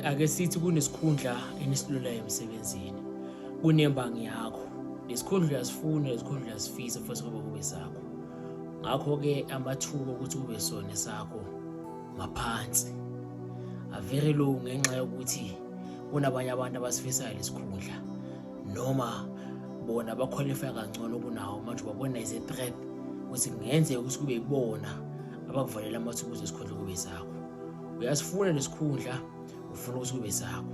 Ake sithi kunesikhundla enisilulayo emsebenzini. Kunembangi yakho. Lesikhundla uyasifuna, lesikhundla uyasifisa futhi kube kube sakho. Ngakho-ke amathuba ukuthi kube sona sakho maphansi. Very low ngenxa yokuthi kunabanye abantu abasifisayo lesikhundla noma bona baqualify kangcono kunawo manje babona as a threat ukuthi kungenzeka ukuthi kube yibona abakuvalela amathuba ukuthi isikhundla kube sakho. Uyasifuna lesikhundla ufuna ukuthi kube sakho.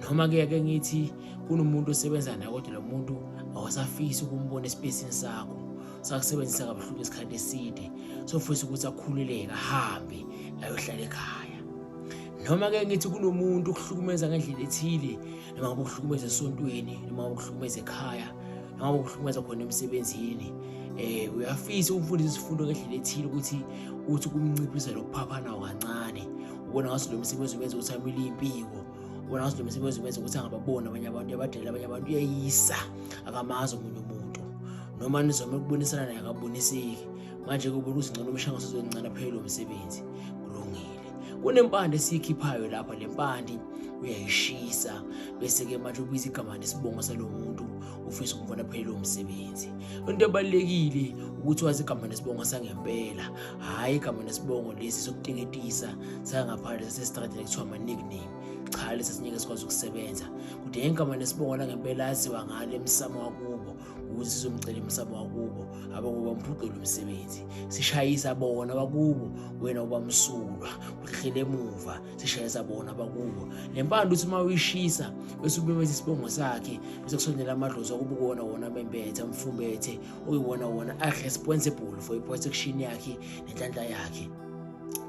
Noma-ke ngithi kunomuntu osebenza naye kodwa lo muntu awusafisi ukumbona esipesini sakho. Sakusebenzisa kabuhlungu isikhathi eside. Sofisa ukuthi akhululeke ahambe ayohlala ekhaya. Noma-ke ngithi kunomuntu okuhlukumeza ngendlela ethile noma ngabe ukuhlukumeza esontweni noma ngabe ukuhlukumeza ekhaya noma ngabe ukuhlukumeza khona emsebenzini. Uyafisa ukufundisa isifundo ngendlela ethile ukuthi kumnciphisa lokuphaphana kancane. Ubona ngathi lo msebenzi umenza ukuthi amile impiko. Ubona ngathi lo msebenzi umenza ukuthi angababoni abanye abantu abadala abanye abantu uyayisa akamazi omunye umuntu. Noma nizoma ukubonisana naye akaboniseki. Manje kube ukuthi ngcono umshanguzo uzoncane phela lo msebenzi. Kulungile. Kunempande esikhiphayo lapha le mpande uyayishisa bese-ke manje ubiza igama nesibongo salo muntu ufisa ukubona phela lo msebenzi. Into ebalekile ukuthi wazi igama nesibongo sangempela, hayi igama nesibongo lesi sokuteketisa sangaphandle sesestradini ekuthiwa ama nickname. Cha, lesi sinyeke sikwazi ukusebenza. Kudinga igama nesibongo langempela aziwa ngale emsamo wakubo ukuthi sizomcela emsamo wakubo abakuba umphuqe lo msebenzi. Sishayisa bona bakubo wena ubamsulwa uhlele emuva sishayisa bona bakubo. Lempande uthi uma uyishisa bese ubemeza isibongo sakhe bese kusondela amadlozi akuba kuwona wona bembethe amfumbethe okuyibona wona responsible for i-protection yakhe nenhlanhla yakhe.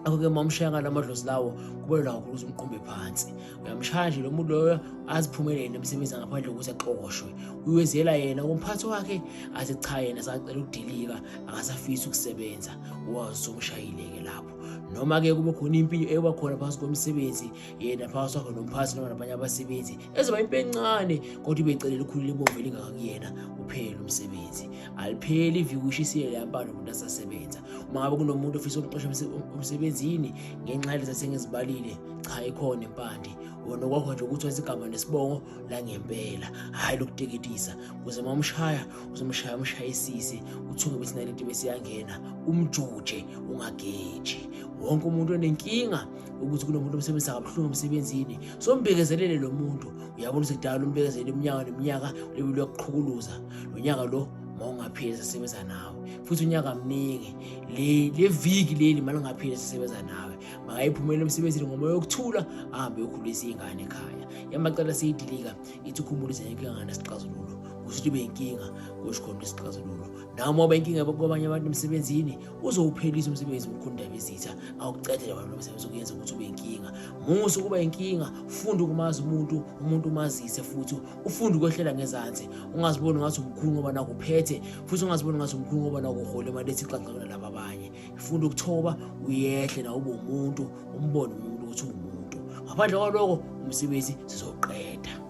Akho-ke mamshaya ngalamadlozi lawo kubalula kakhulu ukuthi umqumbe phansi. Uyamshaya nje lo muntu loyo aziphumelele emsebenzini ngaphandle kokuthi axoshwe. Uyezela yena umphathi wakhe athi cha yena sacela ukudilika akasafisi ukusebenza. Wazi umshayile-ke lapho. Noma-ke kube khona impilo eba khona phakathi komsebenzi yena phakathi kwakhe nomphathi noma nabanye abasebenzi ezoba impilo encane kodwa ibecelele ukukhulula ibomvu lingakuyena uphele umsebenzi. Alipheli iviki ushisile le mpande umuntu asasebenza. Uma ngabe kunomuntu ofisa ukuxosha umsebenzini ngenxa yalezi asengizibalile, cha ikhona impande. Wona kwakho nje ukuthi wazi igama nesibongo langempela, hayi lokuteketisa. Ukuze uma umshaya uzomshaya umshayisise uthunge bese nalento bese yangena umjuje ungageji. Wonke umuntu onenkinga ukuthi kunomuntu omsebenza kabuhlungu emsebenzini sombhekezelele lo muntu. Uyabona ukuthi kudala umbekezele iminyaka neminyaka lebilo yokuqhukuluza. Lo nyaka lo mawungapheli sisebenza nawe futhi unyaka mningi le viki leli malingapheli sisebenza nawe makayiphumele emsebenzini ngoba yokuthula ahambe yokhulisa izingane ekhaya. Yamacala seyidilika ithi ukhumbulise inkinga nesixazululo ukuthi ube inkinga kusho khona isixazululo. Nawe uma ube inkinga kwabanye abantu emsebenzini uzowuphelisa umsebenzi umkhundaba ezitha awukucedela abantu umsebenzi ukuyenza ukuthi ube inkinga. Musu kuba inkinga, funda ukumazi umuntu umazise futhi ufunda ukwehlela ngezansi. Ungaziboni ngathi umkhulu ngoba nakuphethe futhi ungaziboni ngathi umkhulu ngoba nakuhola imali ethi xaxana laba abanye. Funda ukuthoba uyehle na ube umuntu umbone umuntu ukuthi umuntu. Ngaphandle kwaloko umsebenzi sizoqeda.